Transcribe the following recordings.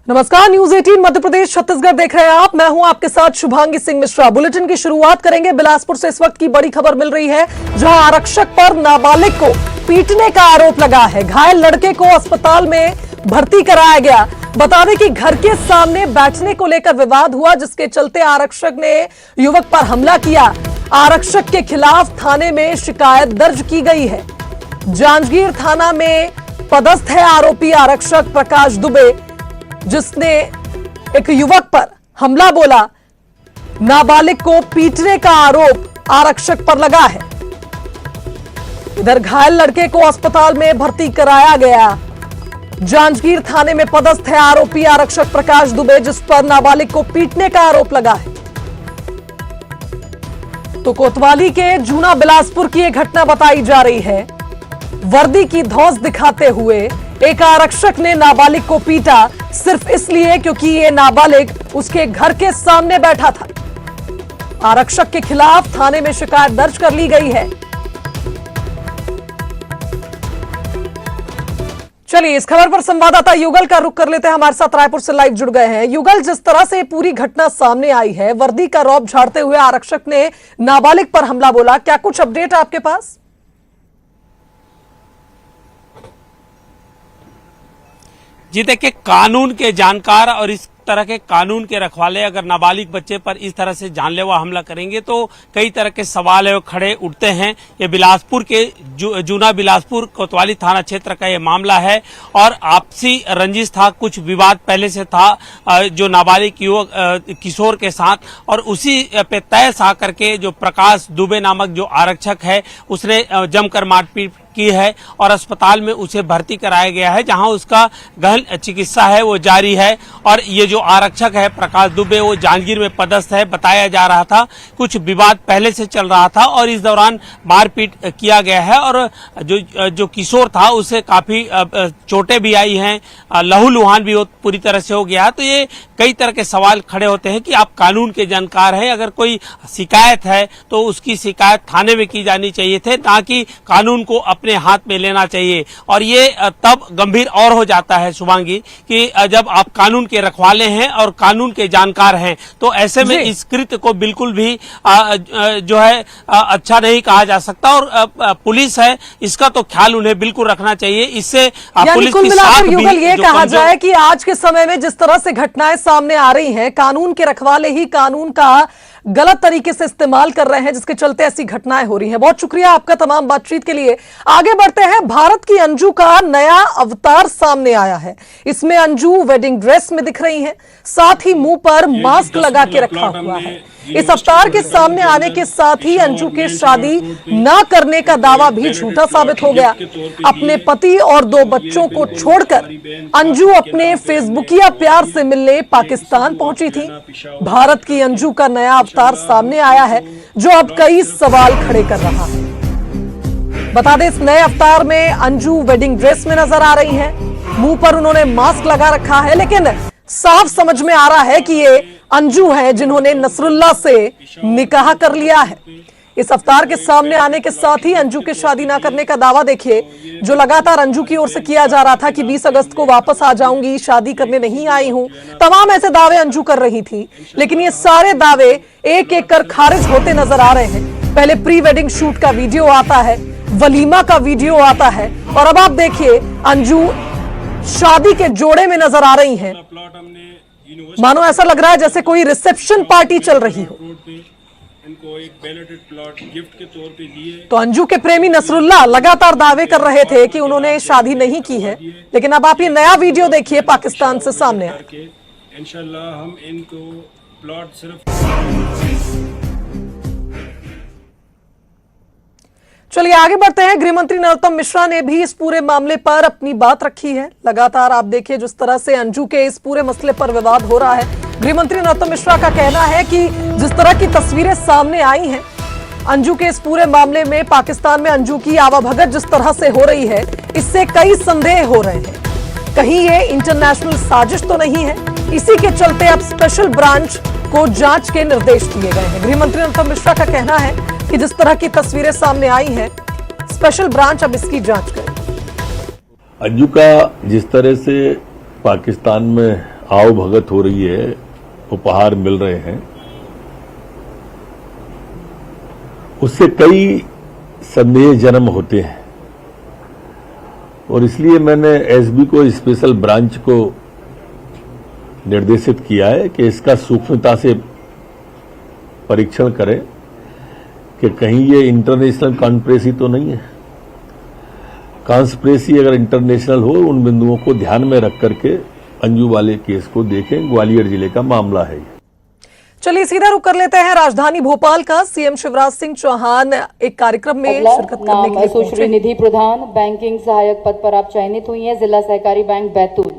नमस्कार, न्यूज 18 मध्य प्रदेश छत्तीसगढ़ देख रहे हैं आप। मैं हूं आपके साथ शुभांगी सिंह मिश्रा। बुलेटिन की शुरुआत करेंगे बिलासपुर से। इस वक्त की बड़ी खबर मिल रही है, जहां आरक्षक पर नाबालिग को पीटने का आरोप लगा है। घायल लड़के को अस्पताल में भर्ती कराया गया। बता दें कि घर के सामने बैठने को लेकर विवाद हुआ, जिसके चलते आरक्षक ने युवक पर हमला किया। आरक्षक के खिलाफ थाने में शिकायत दर्ज की गई है। जांजगीर थाना में पदस्थ है आरोपी आरक्षक प्रकाश दुबे, जिसने एक युवक पर हमला बोला। नाबालिग को पीटने का आरोप आरक्षक पर लगा है। इधर घायल लड़के को अस्पताल में भर्ती कराया गया। जांजगीर थाने में पदस्थ है आरोपी आरक्षक प्रकाश दुबे, जिस पर नाबालिग को पीटने का आरोप लगा है। तो कोतवाली के जूना बिलासपुर की यह घटना बताई जा रही है। वर्दी की धौंस दिखाते हुए एक आरक्षक ने नाबालिग को पीटा, सिर्फ इसलिए क्योंकि ये नाबालिग उसके घर के सामने बैठा था। आरक्षक के खिलाफ थाने में शिकायत दर्ज कर ली गई है। चलिए, इस खबर पर संवाददाता युगल का रुख कर लेते हैं। हमारे साथ रायपुर से लाइव जुड़ गए हैं। युगल, जिस तरह से पूरी घटना सामने आई है, वर्दी का रौब झाड़ते हुए आरक्षक ने नाबालिग पर हमला बोला, क्या कुछ अपडेट आपके पास? जी देखिए, कानून के जानकार और इस तरह के कानून के रखवाले अगर नाबालिग बच्चे पर इस तरह से जानलेवा हमला करेंगे तो कई तरह के सवाल खड़े उठते हैं। ये बिलासपुर के जूना बिलासपुर कोतवाली थाना क्षेत्र का ये मामला है और आपसी रंजिश था, कुछ विवाद पहले से था जो नाबालिग युवक किशोर के साथ, और उसी पे तय आ करके जो प्रकाश दुबे नामक जो आरक्षक है उसने जमकर मारपीट की है और अस्पताल में उसे भर्ती कराया गया है, जहां उसका गहन चिकित्सा है वो जारी है। और ये जो आरक्षक है प्रकाश दुबे, वो जांजगीर में पदस्थ है। बताया जा रहा था कुछ विवाद पहले से चल रहा था और इस दौरान मारपीट किया गया है और जो किशोर था उसे काफी चोटें भी आई हैं, लहूलुहान भी पूरी तरह से हो गया। तो ये कई तरह के सवाल खड़े होते हैं कि आप कानून के जानकार हैं, अगर कोई शिकायत है तो उसकी शिकायत थाने में की जानी चाहिए थे, ताकि कानून को अपने हाथ में लेना चाहिए। और ये तब गंभीर और हो जाता है शुभांगी कि जब आप कानून के रखवाले हैं और कानून के जानकार हैं, तो ऐसे में इस कृत्य को बिल्कुल भी जो है अच्छा नहीं कहा जा सकता। और पुलिस है, इसका तो ख्याल उन्हें बिल्कुल रखना चाहिए। इससे पुलिस की साख भी युगल ये कहा जाए कि आज के समय में जिस तरह से घटनाएं सामने आ रही हैं, कानून के रखवाले ही कानून का गलत तरीके से इस्तेमाल कर रहे हैं, जिसके चलते ऐसी घटनाएं हो रही हैं। बहुत शुक्रिया आपका तमाम बातचीत के लिए। आगे बढ़ते हैं। भारत की अंजू का नया अवतार सामने आया है। इसमें अंजू वेडिंग ड्रेस में दिख रही हैं, साथ ही मुंह पर मास्क लगा के रखा हुआ है। इस अवतार के सामने आने के साथ ही अंजू के शादी न करने का दावा भी झूठा साबित हो गया। अपने पति और 2 बच्चों को छोड़कर अंजू अपने फेसबुकिया प्यार से मिलने पाकिस्तान पहुंची थी। भारत की अंजू का नया अवतार सामने आया है, जो अब कई सवाल खड़े कर रहा है। बता दें, इस नए अवतार में अंजू वेडिंग ड्रेस में नजर आ रही हैं। मुंह पर उन्होंने मास्क लगा रखा है, लेकिन साफ समझ में आ रहा है कि ये अंजू है जिन्होंने नसरुल्लाह से निकाह कर लिया है। इस अवतार के सामने आने के साथ ही अंजू के शादी ना करने का दावा देखिए, जो लगातार अंजू की ओर से किया जा रहा था कि 20 अगस्त को वापस आ जाऊंगी, शादी करने नहीं आई हूं। तमाम ऐसे दावे अंजू कर रही थी, लेकिन ये सारे दावे एक एक कर खारिज होते नजर आ रहे हैं। पहले प्री वेडिंग शूट का वीडियो आता है, वलीमा का वीडियो आता है, और अब आप देखिए अंजू शादी के जोड़े में नजर आ रही हैं। मानो ऐसा लग रहा है जैसे कोई रिसेप्शन पार्टी चल रही हो। इनको एक बैलेटेड प्लॉट गिफ्ट के तौर पे दिए। तो अंजू के प्रेमी नसरुल्लाह लगातार दावे कर रहे थे कि उन्होंने शादी नहीं की है, लेकिन अब आप ये नया वीडियो देखिए पाकिस्तान से सामने आया। इंशाल्लाह हम इनको प्लॉट सिर्फ। चलिए आगे बढ़ते हैं। गृहमंत्री नरोत्तम मिश्रा ने भी इस पूरे मामले पर अपनी बात रखी है। लगातार आप देखिए जिस तरह से अंजू के इस पूरे मसले पर विवाद हो रहा है। गृहमंत्री नरोत्तम मिश्रा का कहना है कि जिस तरह की तस्वीरें सामने आई हैं अंजू के इस पूरे मामले में, पाकिस्तान में अंजू की आवाभगत जिस तरह से हो रही है, इससे कई संदेह हो रहे हैं। कहीं ये इंटरनेशनल साजिश तो नहीं है? इसी के चलते अब स्पेशल ब्रांच को जांच के निर्देश दिए गए हैं। गृहमंत्री नरोत्तम मिश्रा का कहना है कि जिस तरह की तस्वीरें सामने आई हैं, स्पेशल ब्रांच अब इसकी जांच करे। अंजू का जिस तरह से पाकिस्तान में आओ भगत हो रही है, उपहार मिल रहे हैं, उससे कई संदेह जन्म होते हैं और इसलिए मैंने एसबी को स्पेशल ब्रांच को निर्देशित किया है कि इसका सूक्ष्मता से परीक्षण करें कि कहीं ये इंटरनेशनल कॉन्स्पिरेसी तो नहीं है। कॉन्स्पिरेसी अगर इंटरनेशनल हो, उन बिंदुओं को ध्यान में रख करके अंजू वाले केस को देखें। ग्वालियर जिले का मामला है। चलिए सीधा रुख कर लेते हैं राजधानी भोपाल का। सीएम शिवराज सिंह चौहान एक कार्यक्रम में शिरकत करने के लिए सुश्री निधि प्रधान बैंकिंग सहायक पद पर आप चयनित हुई हैं, जिला सहकारी बैंक बैतूल।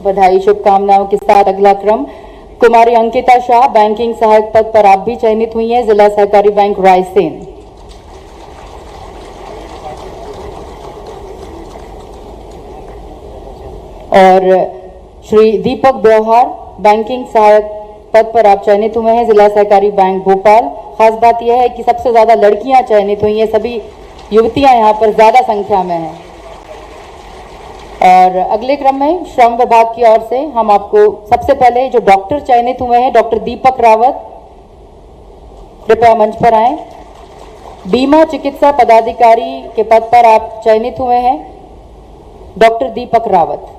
बधाई शुभकामनाओं के साथ अगला क्रम कुमारी अंकिता शाह बैंकिंग सहायक पद पर आप भी चयनित हुई हैं, जिला सहकारी बैंक रायसेन। और श्री दीपक ब्योहार बैंकिंग सहायक पद पर आप चयनित हुए हैं, जिला सहकारी बैंक भोपाल। खास बात यह है कि सबसे ज्यादा लड़कियां चयनित हुई हैं, सभी युवतियां यहां पर ज्यादा संख्या में हैं। और अगले क्रम में श्रम विभाग की ओर से हम आपको सबसे पहले जो डॉक्टर चयनित हुए हैं, डॉक्टर दीपक रावत, कृपया मंच पर आए। बीमा चिकित्सा पदाधिकारी के पद पर आप चयनित हुए हैं, डॉक्टर दीपक रावत।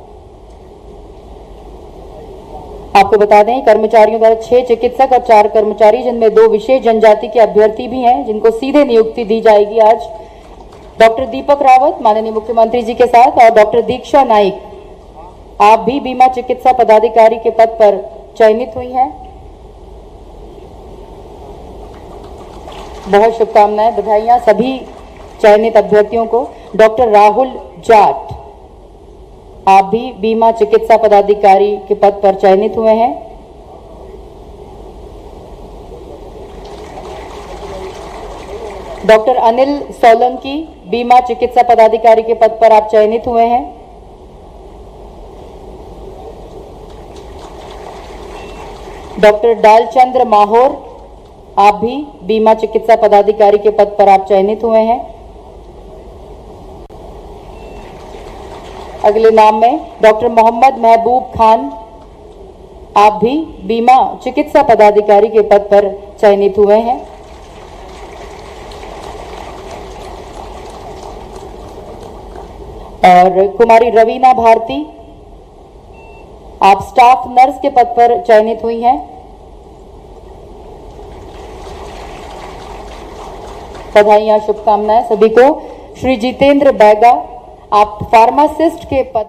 आपको बता दें कर्मचारियों द्वारा 6 चिकित्सक और 4 कर्मचारी, जिनमें 2 विशेष जनजाति के अभ्यर्थी भी हैं, जिनको सीधे नियुक्ति दी जाएगी आज। डॉक्टर दीपक रावत माननीय मुख्यमंत्री जी के साथ और डॉक्टर दीक्षा नाइक, आप भी बीमा चिकित्सा पदाधिकारी के पद पर चयनित हुई हैं। बहुत शुभकामनाएं, बधाइयां सभी चयनित अभ्यर्थियों को। डॉक्टर राहुल जाट, आप भी बीमा चिकित्सा पदाधिकारी के पद पर चयनित हुए हैं। डॉक्टर अनिल सोलंकी बीमा चिकित्सा पदाधिकारी के पद पर आप चयनित हुए हैं। डॉक्टर डालचंद्र माहौर, आप भी बीमा चिकित्सा पदाधिकारी के पद पर आप चयनित हुए हैं। अगले नाम में डॉक्टर मोहम्मद महबूब खान, आप भी बीमा चिकित्सा पदाधिकारी के पद पर चयनित हुए हैं। और कुमारी रवीना भारती, आप स्टाफ नर्स के पद पर चयनित हुई हैं। बधाइयां शुभकामनाएं सभी को। श्री जितेंद्र बैगा, आप फार्मासिस्ट के पद।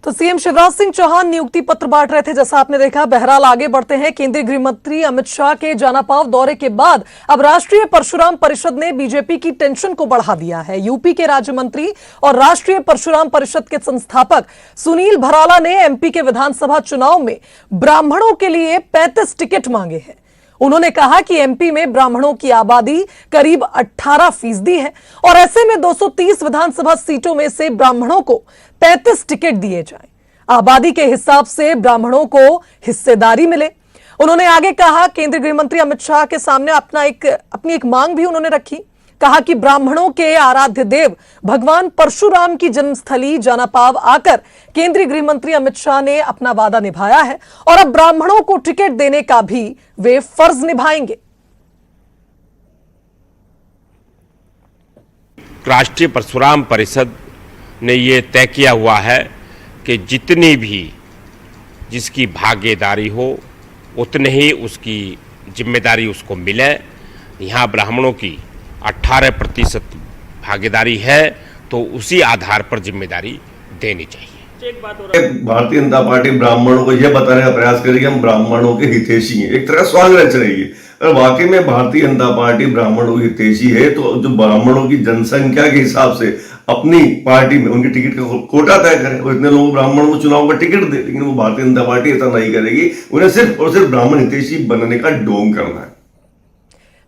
तो सीएम शिवराज सिंह चौहान नियुक्ति पत्र बांट रहे थे, जैसा आपने देखा। बहरहाल आगे बढ़ते हैं। केंद्रीय गृह मंत्री अमित शाह के जानापाव दौरे के बाद अब राष्ट्रीय परशुराम परिषद ने बीजेपी की टेंशन को बढ़ा दिया है। यूपी के राज्य मंत्री और राष्ट्रीय परशुराम परिषद के संस्थापक सुनील भराला ने एमपी के विधानसभा चुनाव में ब्राह्मणों के लिए 35 टिकट मांगे हैं। उन्होंने कहा कि एमपी में ब्राह्मणों की आबादी करीब 18% है और ऐसे में 230 विधानसभा सीटों में से ब्राह्मणों को 35 टिकट दिए जाएं। आबादी के हिसाब से ब्राह्मणों को हिस्सेदारी मिले। उन्होंने आगे कहा, केंद्रीय गृह मंत्री अमित शाह के सामने अपनी एक मांग भी उन्होंने रखी। कहा कि ब्राह्मणों के आराध्य देव भगवान परशुराम की जन्मस्थली जानापाव आकर केंद्रीय गृह मंत्री अमित शाह ने अपना वादा निभाया है और अब ब्राह्मणों को टिकट देने का भी वे फर्ज निभाएंगे। राष्ट्रीय परशुराम परिषद ने ये तय किया हुआ है कि जितनी भी जिसकी भागीदारी हो उतने ही उसकी जिम्मेदारी उसको मिले। यहाँ ब्राह्मणों की 18% भागीदारी है तो उसी आधार पर जिम्मेदारी देनी चाहिए। भारतीय जनता पार्टी ब्राह्मणों को यह बताने का प्रयास करेगी हम ब्राह्मणों के हितैषी हैं, एक तरह स्वांग रच रही है। अगर वाकई में भारतीय जनता पार्टी ब्राह्मणों की हितैषी है तो जो ब्राह्मणों की जनसंख्या के हिसाब से अपनी पार्टी में उनकी टिकट का कोटा तय करें और इतने लोग ब्राह्मणों को चुनाव में टिकट दे। लेकिन वो भारतीय जनता पार्टी ऐसा नहीं करेगी, उन्हें सिर्फ और सिर्फ ब्राह्मण हितैषी बनने का ढोंग करना है।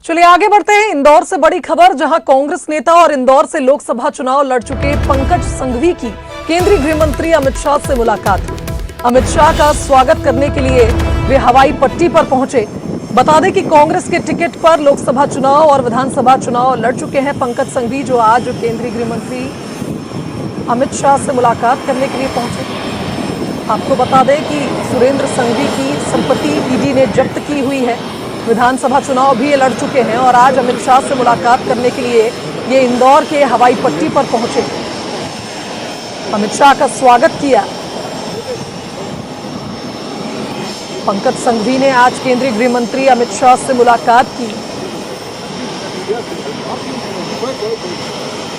चलिए आगे बढ़ते हैं। इंदौर से बड़ी खबर, जहां कांग्रेस नेता और इंदौर से लोकसभा चुनाव लड़ चुके पंकज संघवी की केंद्रीय गृह मंत्री अमित शाह से मुलाकात हुई। अमित शाह का स्वागत करने के लिए वे हवाई पट्टी पर पहुंचे। बता दें कि कांग्रेस के टिकट पर लोकसभा चुनाव और विधानसभा चुनाव लड़ चुके हैं पंकज संघवी, जो आज केंद्रीय गृह मंत्री अमित शाह से मुलाकात करने के लिए पहुंचे। आपको बता दें कि सुरेंद्र संघवी की संपत्ति ईडी ने जब्त की हुई है। विधानसभा चुनाव भी ये लड़ चुके हैं और आज अमित शाह से मुलाकात करने के लिए ये इंदौर के हवाई पट्टी पर पहुंचे। अमित शाह का स्वागत किया। पंकज संघवी ने आज केंद्रीय गृह मंत्री अमित शाह से मुलाकात की।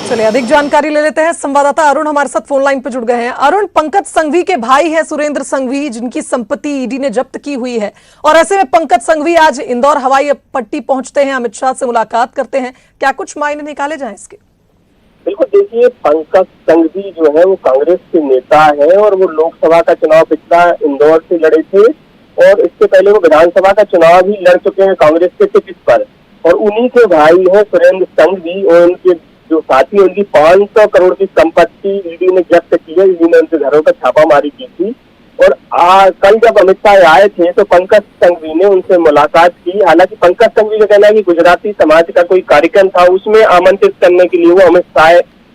चलिए अधिक जानकारी ले लेते हैं। संवाददाता अरुण हमारे साथ फोन लाइन पर जुड़ गए हैं। अरुण, पंकज संघवी के भाई हैं सुरेंद्र संघवी, जिनकी संपत्ति ईडी ने जब्त की हुई है, और ऐसे में पंकज संघवी आज इंदौर हवाई पट्टी पहुंचते हैं, अमित शाह से मुलाकात करते हैं। क्या कुछ मायने निकाले जाएं इसके? बिल्कुल, देखिए, पंकज संघवी जो है वो कांग्रेस के नेता है और वो लोकसभा का चुनाव पिछला इंदौर से लड़े थे और इससे पहले वो विधानसभा का चुनाव भी लड़ चुके हैं कांग्रेस के टिकट पर। और उन्हीं के भाई हैं सुरेंद्र संघवी और उनके जो साथी, उनकी 500 करोड़ की संपत्ति ईडी ने जब्त की है। ईडी ने उनके घरों पर छापामारी की थी और कल जब अमित शाह आए थे तो पंकज संघवी ने उनसे मुलाकात की। हालांकि पंकज संघवी का कहना है कि गुजराती समाज का कोई कार्यक्रम था, उसमें आमंत्रित करने के लिए वो अमित शाह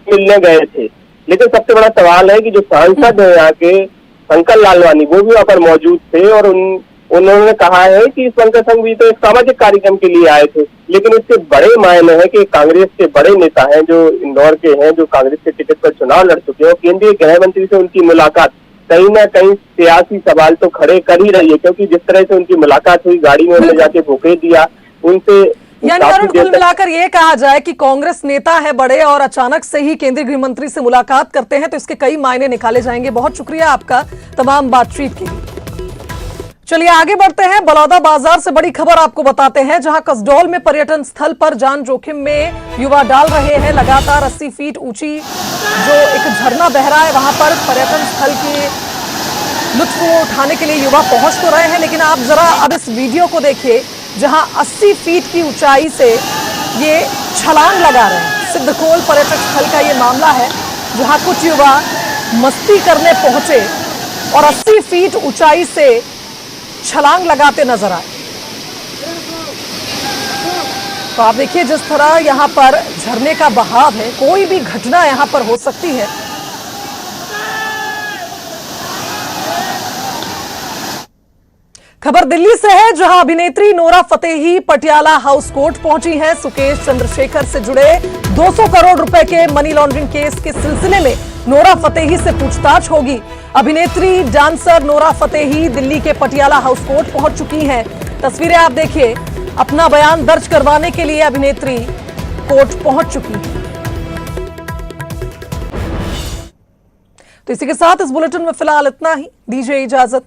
मिलने गए थे। लेकिन सबसे बड़ा सवाल है कि जो सांसद है यहाँ के शंकर लालवानी, वो भी वहाँ पर मौजूद थे और उन्होंने कहा है कि पंकज संघवी तो एक सामाजिक कार्यक्रम के लिए आए थे। लेकिन इसके बड़े मायने हैं कि कांग्रेस के बड़े नेता हैं जो इंदौर के हैं, जो कांग्रेस के टिकट पर चुनाव लड़ चुके हैं, केंद्रीय गृह मंत्री से उनकी मुलाकात कहीं ना कहीं सियासी सवाल तो खड़े कर ही रही है, क्योंकि जिस तरह से उनकी मुलाकात हुई, गाड़ी में उन्हें जाके बुके दिया उनसे। यानी अरुण, कुल मिलाकर ये कहा जाए कि कांग्रेस नेता है बड़े और अचानक से ही केंद्रीय गृह मंत्री से मुलाकात करते हैं, तो इसके कई मायने निकाले जाएंगे। बहुत शुक्रिया आपका तमाम बातचीत के लिए। चलिए आगे बढ़ते हैं। बलौदा बाजार से बड़ी खबर आपको बताते हैं, जहां कसडोल में पर्यटन स्थल पर जान जोखिम में युवा डाल रहे हैं। लगातार 80 फीट ऊंची जो एक झरना बह रहा है, वहां पर पर्यटन स्थल के लुत्फ उठाने के लिए युवा पहुंच तो रहे हैं, लेकिन आप जरा अब इस वीडियो को देखिए, जहां 80 फीट की ऊंचाई से ये छलांग लगा रहे हैं। सिद्धकोल पर्यटक स्थल का ये मामला है, जहां कुछ युवा मस्ती करने पहुंचे और 80 फीट ऊंचाई से छलांग लगाते नजर आए। तो आप देखिए जिस तरह यहां पर झरने का बहाव है, कोई भी घटना यहां पर हो सकती है। खबर दिल्ली से है, जहां अभिनेत्री Nora Fatehi Patiala house court पहुंची हैं। सुकेश चंद्रशेखर से जुड़े 200 करोड़ रुपए के मनी लॉन्ड्रिंग केस के सिलसिले में नोरा फतेही से पूछताछ होगी। अभिनेत्री डांसर नोरा फतेही दिल्ली के पटियाला हाउस कोर्ट पहुंच चुकी हैं। तस्वीरें आप देखिए। अपना बयान दर्ज करवाने के लिए अभिनेत्री कोर्ट पहुंच चुकी है। तो इसी के साथ इस बुलेटिन में फिलहाल इतना ही। दीजिए इजाजत।